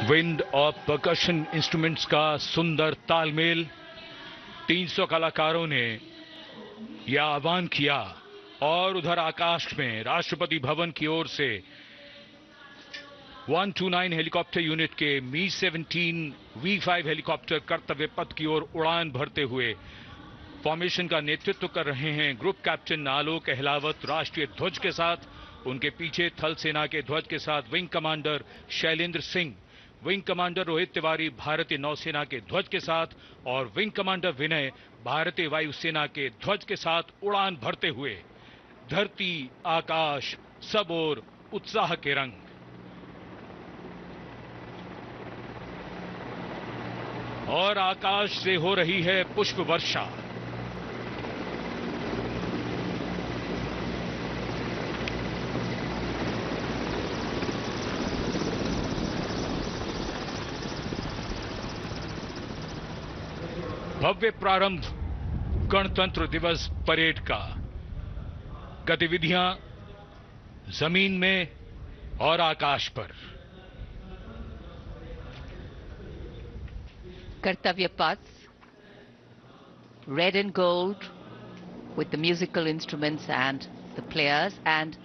Wind और percussion instruments का सुंदर तालमेल। 300 कलाकारों ने यह आह्वान किया और उधर आकाश में राष्ट्रपति भवन की ओर से 129 हेलीकॉप्टर यूनिट के मी-17 V5 हेलीकॉप्टर कर्तव्य पथ की ओर उड़ान भरते हुए फॉर्मेशन का नेतृत्व कर रहे हैं ग्रुप कैप्टन आलोक अहलावत राष्ट्रीय ध्वज के साथ। उनके पीछे थल सेना के ध्वज के साथ wing commander Shailendra Singh, wing commander Rohit Tiwari भारतीय नौसेना के ध्वज के साथ और विंग कमांडर विनय भारतीय वायुसेना के ध्वज के साथ उड़ान भरते हुए धरती आकाश सब ओर उत्साह के रंग। और आकाश से हो रही है पुष्प वर्षा। भव्य प्रारंभ गणतंत्र दिवस परेड का। गतिविधियां जमीन में और आकाश पर। Kartavya Path, red and gold with the musical instruments and the players, and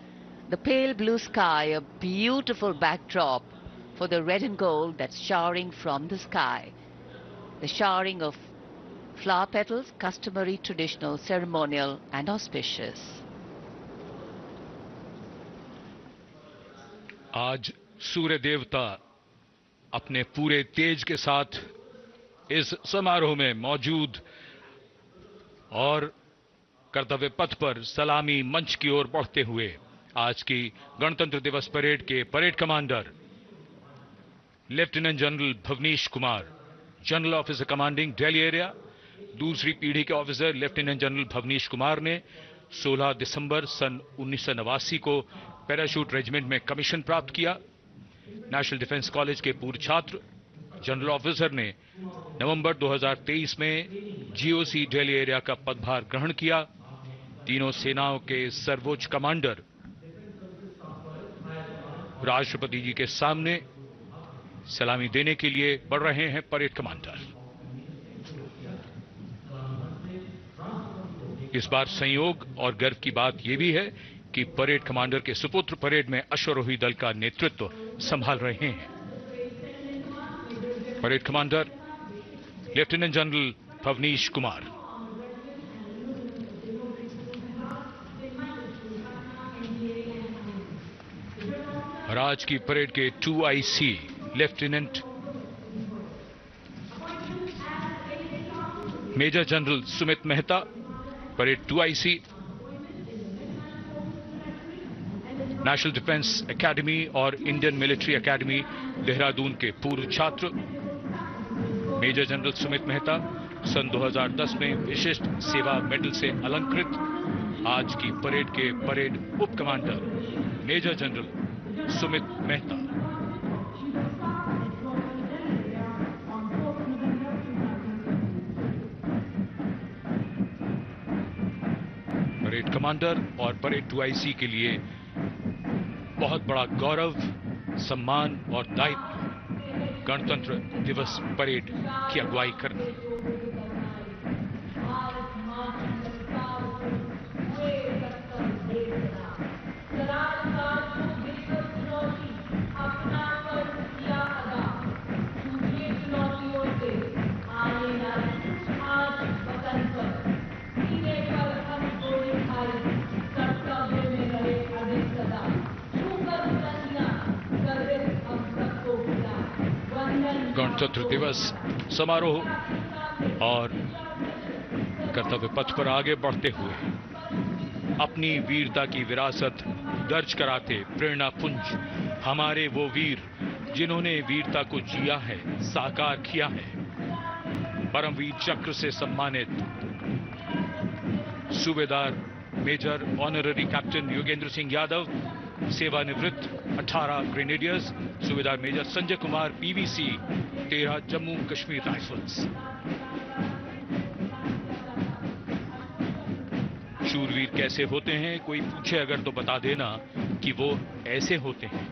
the pale blue sky, a beautiful backdrop for the red and gold that's showering from the sky. The showering of flower petals, customary, traditional, ceremonial and auspicious. आज सूर्य देवता अपने पूरे तेज के साथ इस समारोह में मौजूद और कर्तव्य पथ पर सलामी मंच की ओर बढ़ते हुए आज की गणतंत्र दिवस परेड के parade commander lieutenant general Bhavnish Kumar, general officer commanding Delhi area, दूसरी पीढ़ी के officer lieutenant general Bhavnish Kumar ने 16 दिसंबर सन 1989 को पैराशूट रेजिमेंट में कमीशन प्राप्त किया। नेशनल डिफेंस कॉलेज के पूर्व छात्र जनरल ऑफिसर ने नवंबर 2023 में जीओसी दिल्ली एरिया का पदभार ग्रहण किया। तीनों सेनाओं के सर्वोच्च कमांडर राष्ट्रपति जी के सामने सलामी देने के लिए बढ़ रहे हैं परेड कमांडर। इस बार संयोग और गर्व की बात यह भी है कि परेड कमांडर के सुपुत्र परेड में अश्वारोही दल का नेतृत्व संभाल रहे हैं। Parade commander lieutenant general Bhavnish Kumar. और आज की परेड के 2IC lieutenant major general Sumit Mehta, parade 2IC, national defence academy और इंडियन मिलिट्री एकेडमी देहरादून के पूर्व छात्र मेजर जनरल सुमित मेहता सन 2010 में विशिष्ट सेवा मेडल से अलंकृत। आज की परेड के परेड उप commander major general Sumit Mehta. Parade commander और परेड 2IC के लिए बहुत बड़ा गौरव, सम्मान और दायित्व गणतंत्र दिवस परेड की अगुवाई करना। गणतंत्र दिवस समारोह और कर्तव्य पथ पर आगे बढ़ते हुए अपनी वीरता की विरासत दर्ज कराते प्रेरणा पुंज हमारे वो वीर जिन्होंने वीरता को जिया है, साकार किया है। परमवीर चक्र से सम्मानित सूबेदार major honorary captain Yogendra Singh Yadav, सेवानिवृत्त 18 ग्रेनेडियर्स, सूबेदार major Sanjay Kumar PVC 13 Jammu Kashmir rifles. शूरवीर कैसे होते हैं, कोई पूछे अगर तो बता देना कि वो ऐसे होते हैं।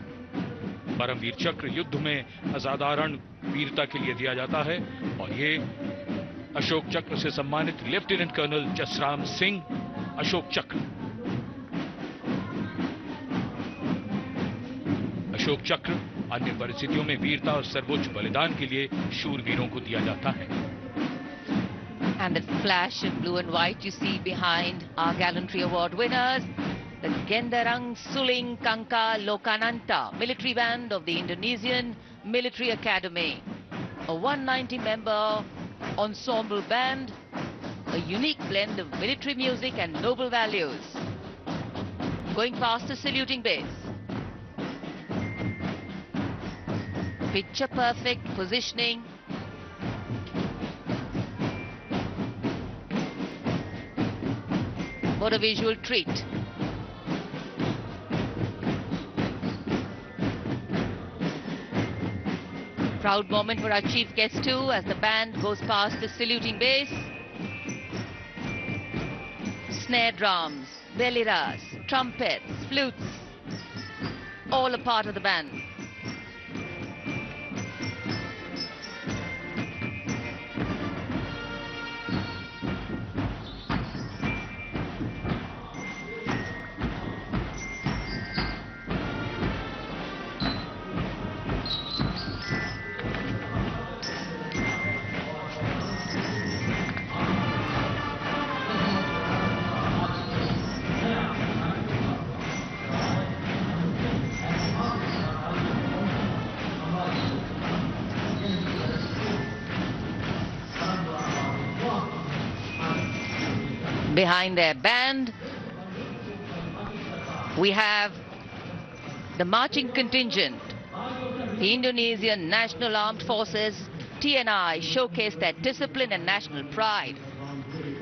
परमवीर चक्र युद्ध में असाधारण वीरता के लिए दिया जाता है और ये अशोक चक्र से सम्मानित लेफ्टिनेंट कर्नल जसराम सिंह अशोक चक्र। अशोक चक्र अन्य परिस्थितियों में वीरता और सर्वोच्च बलिदान के लिए शूरवीरों को दिया जाता है। And that flash in blue and white you see behind our gallantry award winners, the Gendarang Suling Kangka Lokananta military band of the Indonesian Military Academy, a 190-member ensemble band, a unique blend of military music and noble values. Going past the saluting base. Picture perfect positioning. What a visual treat. Proud moment for our chief guest too as the band goes past the saluting base. Snare drums, veliras, trumpets, flutes, all a part of the band. Behind their band, we have the marching contingent. The Indonesian National Armed Forces, TNI, showcase their discipline and national pride.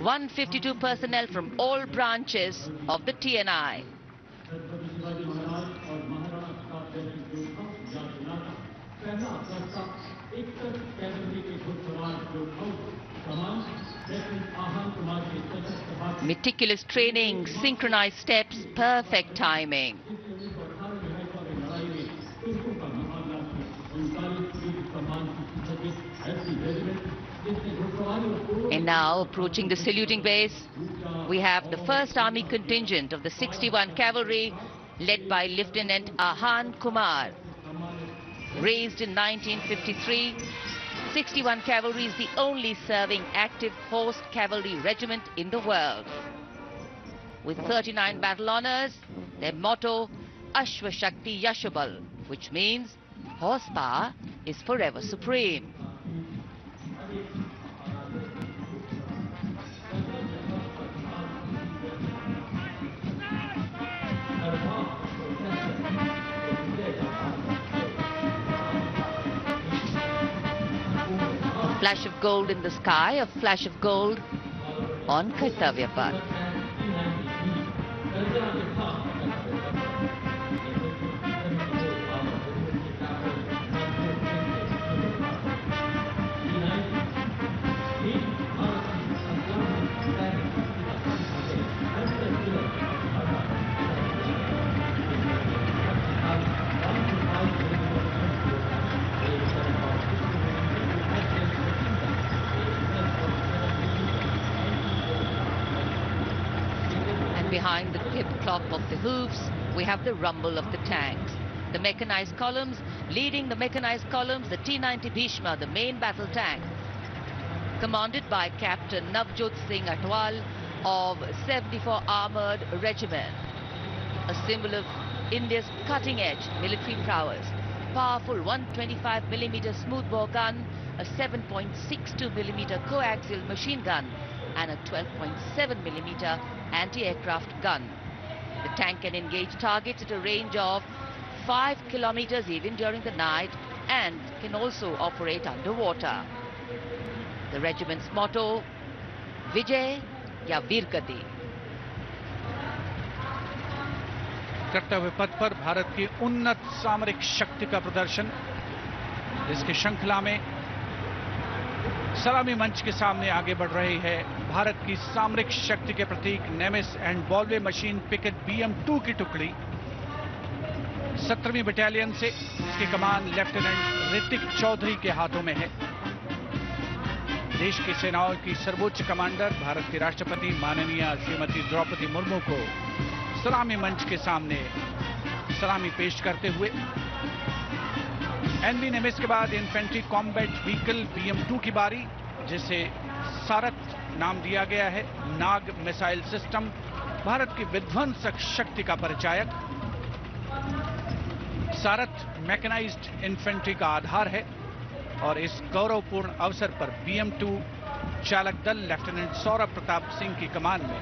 152 personnel from all branches of the TNI. Meticulous training, synchronized steps, perfect timing. And now, approaching the saluting base, we have the 1st Army contingent of the 61 Cavalry, led by Lieutenant Ahan Kumar. Raised in 1953, 61 Cavalry is the only serving active horse cavalry regiment in the world. With 39 battle honors, their motto, Ashwa Shakti Yashabal, which means horsepower is forever supreme. Flash of gold in the sky, a flash of gold on Kartavya Path. Behind the clip-clop of the hoofs, we have the rumble of the tanks. The mechanized columns, leading the mechanized columns, the T-90 Bhishma, the main battle tank, commanded by Captain Navjot Singh Atwal of 74 Armored Regiment. A symbol of India's cutting-edge military prowess. Powerful 125mm smoothbore gun, a 7.62mm coaxial machine gun, and a 12.7mm anti-aircraft gun. The tank can engage targets at a range of 5 kilometers even during the night and can also operate underwater. The regiment's motto, Vijay ya Veergati. कर्तव्य पथ पर भारत की उन्नत सामरिक शक्ति का प्रदर्शन, इसकी श्रृंखला में सलामी मंच के सामने आगे बढ़ रही है भारत की सामरिक शक्ति के प्रतीक नेमिस एंड बॉलवे मशीन पिकेट BM-2 की टुकड़ी। 17वीं बटालियन से इसकी कमान लेफ्टिनेंट ऋतिक चौधरी के हाथों में है। देश की सेनाओं की सर्वोच्च कमांडर भारत के राष्ट्रपति माननीय श्रीमती द्रौपदी मुर्मू को सलामी मंच के सामने सलामी पेश करते हुए एनवी निमिष के बाद इन्फेंट्री कॉम्बैट व्हीकल BM-2 की बारी, जिसे सारथ नाम दिया गया है। नाग मिसाइल सिस्टम भारत की विध्वंसक शक्ति का परिचायक। सारथ मैकेनाइज्ड इन्फेंट्री का आधार है और इस गौरवपूर्ण अवसर पर BM-2 चालक दल लेफ्टिनेंट सौरभ प्रताप सिंह की कमान में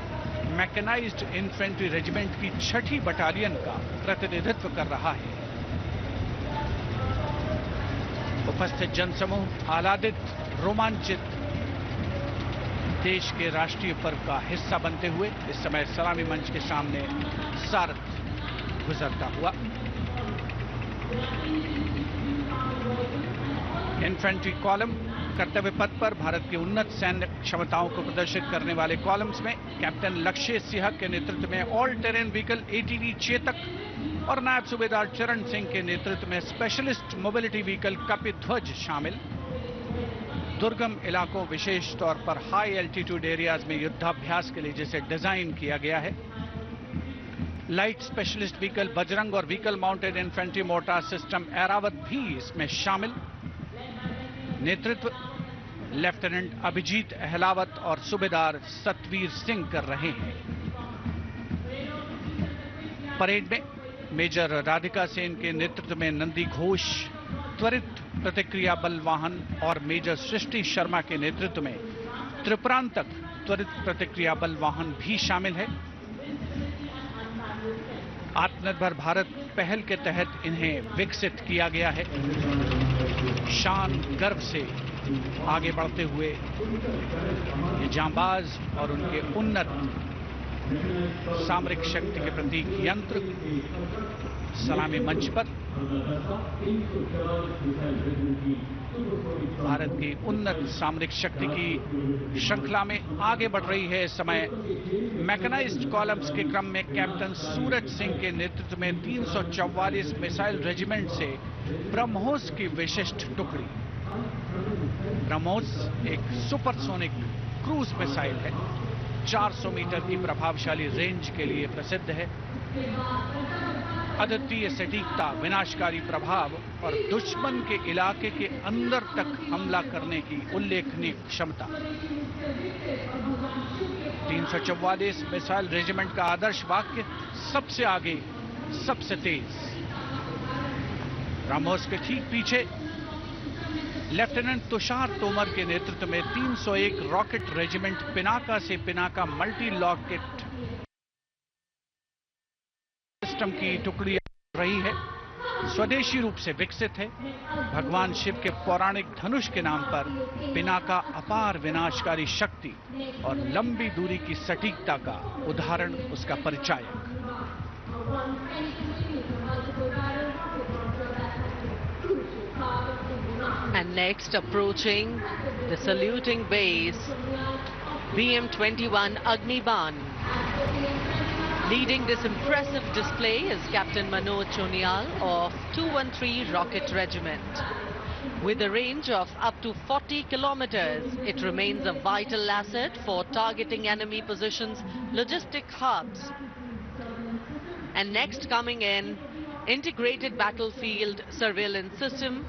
मैकेनाइज्ड इन्फेंट्री रेजिमेंट की 6ठी बटालियन का प्रतिनिधित्व कर रहा है। उपस्थित जनसमूह आह्लादित, रोमांचित, देश के राष्ट्रीय पर्व का हिस्सा बनते हुए इस समय सलामी मंच के सामने सारथ गुजरता हुआ। इन्फेंट्री कॉलम कर्तव्य पथ पर भारत की उन्नत सैन्य क्षमताओं को प्रदर्शित करने वाले कॉलम्स में कैप्टन लक्ष्य सिंह के नेतृत्व में all terrain vehicle ATV Chetak और नायब सूबेदार चरण सिंह के नेतृत्व में स्पेशलिस्ट मोबिलिटी व्हीकल कपिध्वज शामिल। दुर्गम इलाकों, विशेष तौर पर हाई एल्टीट्यूड एरियाज में युद्धाभ्यास के लिए जिसे डिजाइन किया गया है। लाइट स्पेशलिस्ट व्हीकल बजरंग और vehicle mounted infantry mortar system Airavat भी इसमें शामिल। नेतृत्व लेफ्टिनेंट अभिजीत अहलावत और सूबेदार सतवीर सिंह कर रहे हैं। परेड में मेजर राधिका सेन के नेतृत्व में नंदी घोष, त्वरित प्रतिक्रिया बल वाहन और मेजर सृष्टि शर्मा के नेतृत्व में त्रिपुरांतक त्वरित प्रतिक्रिया बल वाहन भी शामिल है। आत्मनिर्भर भारत पहल के तहत इन्हें विकसित किया गया है। शान गर्व से आगे बढ़ते हुए ये जांबाज और उनके उन्नत सामरिक शक्ति के प्रतीक यंत्र सलामी मंच पर भारत की उन्नत सामरिक शक्ति की श्रृंखला में आगे बढ़ रही है। इस समय मैकेनाइज्ड कॉलम्स के क्रम में कैप्टन सूरज सिंह के नेतृत्व में 344 मिसाइल रेजिमेंट से ब्रह्मोस की विशिष्ट टुकड़ी। ब्रह्मोस एक सुपरसोनिक क्रूज मिसाइल है, 400 मीटर की प्रभावशाली रेंज के लिए प्रसिद्ध है। अद्वितीय सटीकता, विनाशकारी प्रभाव और दुश्मन के इलाके के अंदर तक हमला करने की उल्लेखनीय क्षमता। 344 मिसाइल रेजिमेंट का आदर्श वाक्य सबसे आगे, सबसे तेज। ब्रह्मोस के ठीक पीछे लेफ्टिनेंट तुषार तोमर के नेतृत्व में 301 रॉकेट रेजिमेंट पिनाका से पिनाका मल्टी लॉकेट सिस्टम की टुकड़ी रही है। स्वदेशी रूप से विकसित है। भगवान शिव के पौराणिक धनुष के नाम पर पिनाका अपार विनाशकारी शक्ति और लंबी दूरी की सटीकता का उदाहरण, उसका परिचायक। And next, approaching the saluting base, BM-21 Agniban. Leading this impressive display is Captain Manoj Chonial of 213 Rocket Regiment. With a range of up to 40 kilometers, it remains a vital asset for targeting enemy positions, logistic hubs. And next coming in, integrated battlefield surveillance system.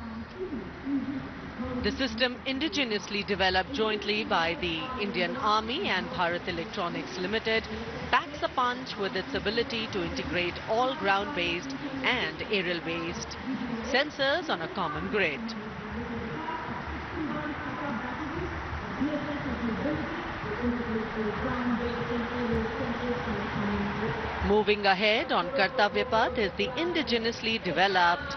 The system indigenously developed jointly by the Indian Army and Bharat Electronics Limited packs a punch with its ability to integrate all ground-based and aerial-based sensors on a common grid. Moving ahead on Kartavya Path is the indigenously developed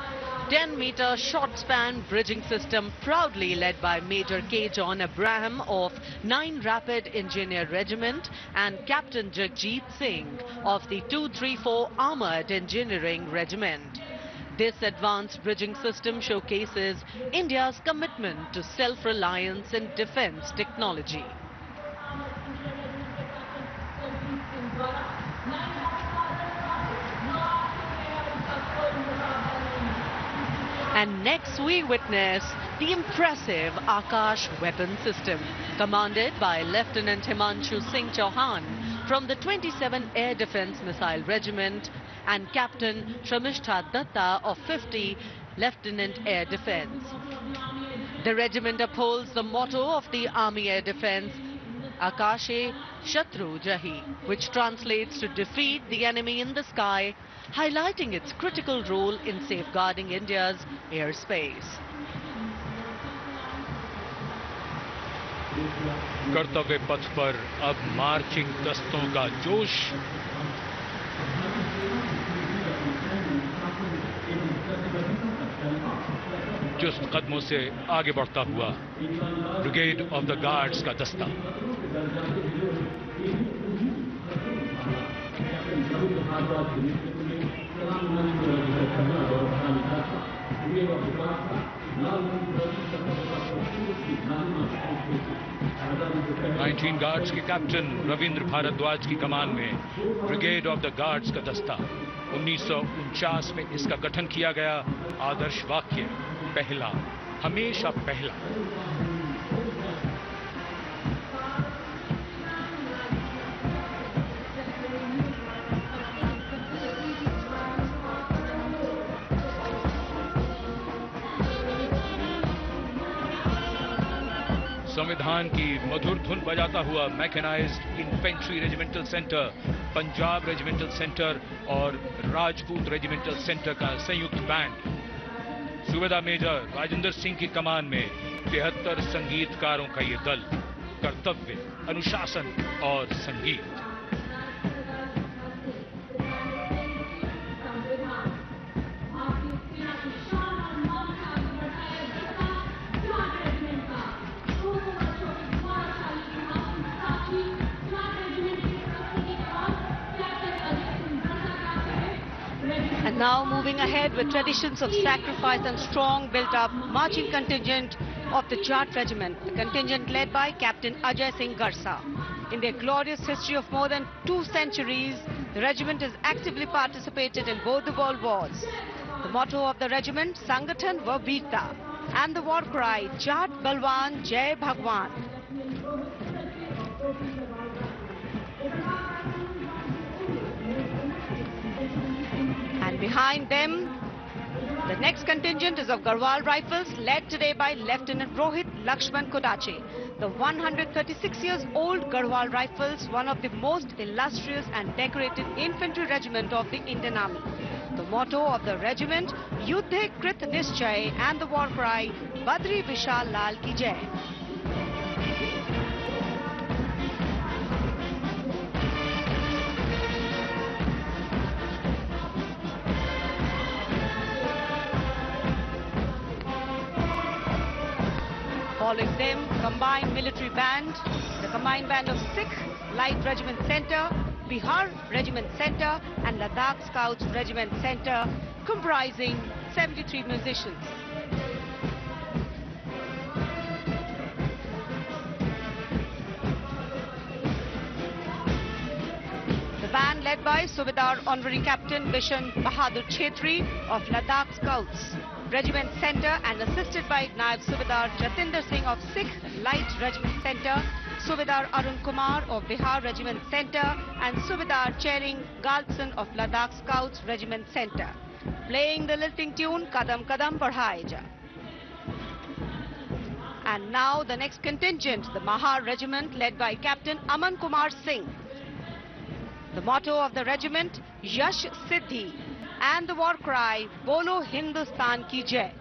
10-meter short-span bridging system, proudly led by Major K. John Abraham of 9 Rapid Engineer Regiment and Captain Jagjit Singh of the 234 Armored Engineering Regiment. This advanced bridging system showcases India's commitment to self-reliance in defense technology. And next we witness the impressive Akash weapon system, commanded by Lieutenant Himanshu Singh Chauhan from the 27 Air Defence Missile Regiment and Captain Shamishta Datta of 50 Lieutenant Air Defence. The regiment upholds the motto of the Army Air Defence, Akashe Shatru Jahi, which translates to defeat the enemy in the sky, highlighting its critical role in safeguarding India's airspace. कर्तव्य पथ पर अब marching दस्तों का जोश। चुस्त कदमों से आगे बढ़ता हुआ ब्रिगेड ऑफ द गार्ड्स का दस्ता। नाइनटीन गार्ड्स के कैप्टन रविंद्र भारद्वाज की कमान में ब्रिगेड ऑफ द गार्ड्स का दस्ता। 1949 में इसका गठन किया गया। आदर्श वाक्य, पहला हमेशा पहला। संविधान की मधुर धुन बजाता हुआ mechanised infantry regimental centre, Punjab regimental centre और राजपूत रेजिमेंटल सेंटर का संयुक्त बैंड। सूबेदार मेजर राजेंद्र सिंह की कमान में 73 संगीतकारों का ये दल। कर्तव्य, अनुशासन और संगीत। And now moving ahead with traditions of sacrifice and strong built-up marching contingent of the Jat Regiment, the contingent led by Captain Ajay Singh Garsa. In their glorious history of more than 2 centuries, the regiment has actively participated in both the world wars. The motto of the regiment, Sangathan va Veerta, and the war cry, Jat Balwan Jai Bhagwan. And behind them, the next contingent is of Garhwal Rifles, led today by Lieutenant Rohit Lakshman Kodache. The 136 years old Garhwal Rifles, one of the most illustrious and decorated infantry regiment of the Indian Army. The motto of the regiment, Yuddhe Krit Nischay, and the war cry, Badri Vishal Lal Ki Jai. Following them, combined military band, the combined band of Sikh Light Regiment Centre, Bihar Regiment Centre and Ladakh Scouts Regiment Centre, comprising 73 musicians. The band led by Subedar Honorary Captain Bishan Bahadur Chetri of Ladakh Scouts Regiment Centre and assisted by Naib Subedar Jatinder Singh of Sikh Light Regiment Centre, Subedar Arun Kumar of Bihar Regiment Centre and Subedar Chering Galtson of Ladakh Scouts Regiment Centre, playing the lilting tune Kadam Kadam Badhaye Ja. And now the next contingent, the Mahar Regiment led by Captain Aman Kumar Singh. The motto of the regiment, Yash Siddhi, and the war cry, Bolo Hindustan Ki Jai.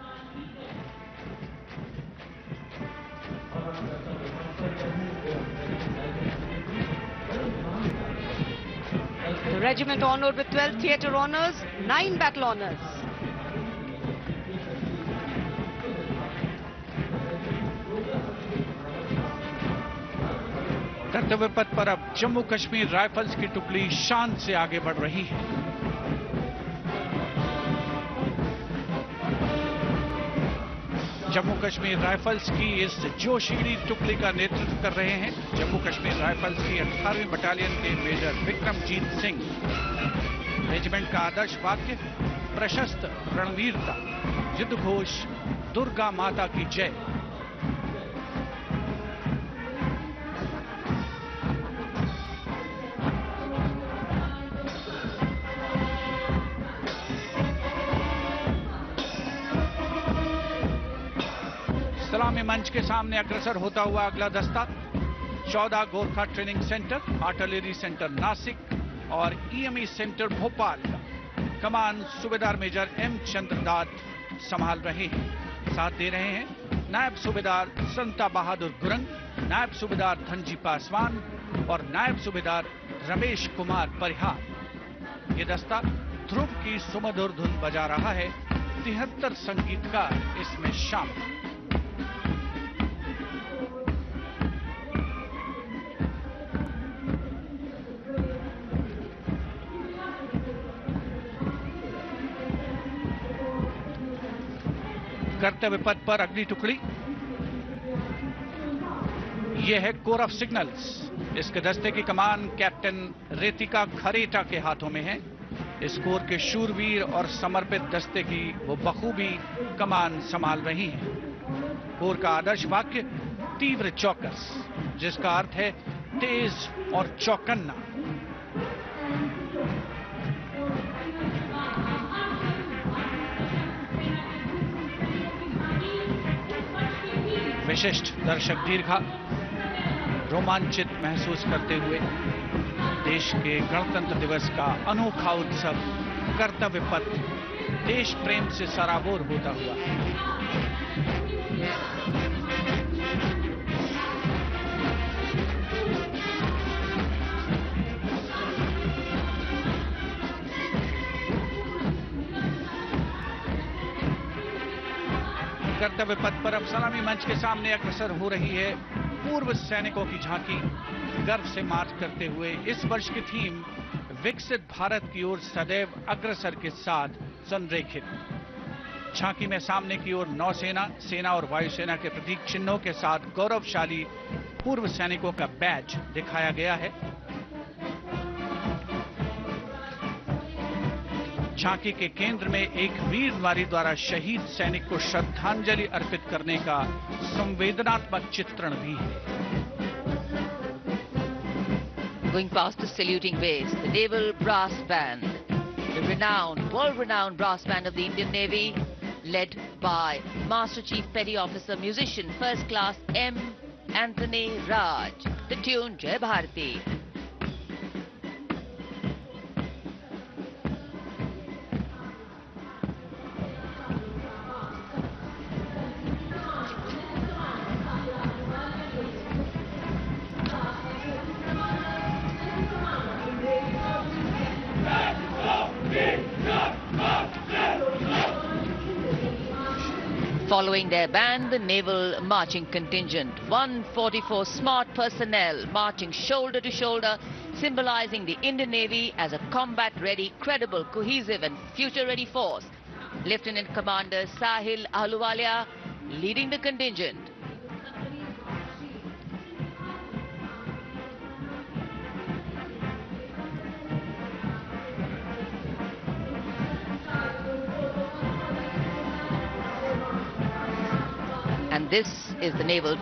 The regiment honored with 12 theatre honours, 9 battle honours. कर्तव्य पथ पर अब Jammu Kashmir rifles की टुकड़ी शान से आगे बढ़ रही है। जम्मू कश्मीर राइफल्स की इस जोशीली टुकड़ी का नेतृत्व कर रहे हैं जम्मू कश्मीर राइफल्स की 18वीं बटालियन के मेजर विक्रमजीत सिंह। रेजिमेंट का आदर्श वाक्य, प्रशस्त रणवीरता। युद्ध घोष दुर्गा माता की जय। सलामी मंच के सामने अग्रसर होता हुआ अगला दस्ता 14 Gorkha training centre, artillery centre Nashik और ईएमई सेंटर भोपाल का कमान सूबेदार मेजर एम चंद्रदास संभाल रहे हैं। साथ दे रहे हैं नायब सूबेदार संता बहादुर गुरंग, नायब सूबेदार धनजी पासवान और नायब सूबेदार रमेश कुमार परिहार। ये दस्ता ध्रुव की सुमधुर धुन बजा रहा है। 73 संगीतकार इसमें शामिल। कर्तव्य पथ पर अगली टुकड़ी यह है कोर ऑफ सिग्नल्स। इसके दस्ते की कमान कैप्टन रेतिका खरेटा के हाथों में है। इस कोर के शूरवीर और समर्पित दस्ते की वो बखूबी कमान संभाल रही हैं। कोर का आदर्श वाक्य तीव्र चौकस, जिसका अर्थ है तेज और चौकन्ना। विशिष्ट दर्शक दीर्घा रोमांचित महसूस करते हुए देश के गणतंत्र दिवस का अनोखा उत्सव कर्तव्य पथ देश प्रेम से सराबोर होता हुआ। कर्तव्य पथ पर अब सलामी मंच के सामने अग्रसर हो रही है पूर्व सैनिकों की झांकी, गर्व से मार्च करते हुए। इस वर्ष की थीम विकसित भारत की ओर सदैव अग्रसर के साथ संरेखित। झांकी में सामने की ओर नौसेना, सेना और वायुसेना के प्रतीक चिन्हों के साथ गौरवशाली पूर्व सैनिकों का बैज दिखाया गया है। झांकी के केंद्र में एक वीर नारी द्वारा शहीद सैनिक को श्रद्धांजलि अर्पित करने का संवेदनात्मक चित्रण भी है। Going past the saluting base, the Naval Brass Band, the renowned, world-renowned brass band of the Indian Navy, led by Master Chief Petty Officer Musician First Class M. Anthony Raj. The tune Jai Bharati. Following their band, the naval marching contingent, 144 smart personnel marching shoulder to shoulder, symbolizing the Indian Navy as a combat-ready, credible, cohesive and future-ready force. Lieutenant Commander Sahil Ahluwalia leading the contingent. And this is the naval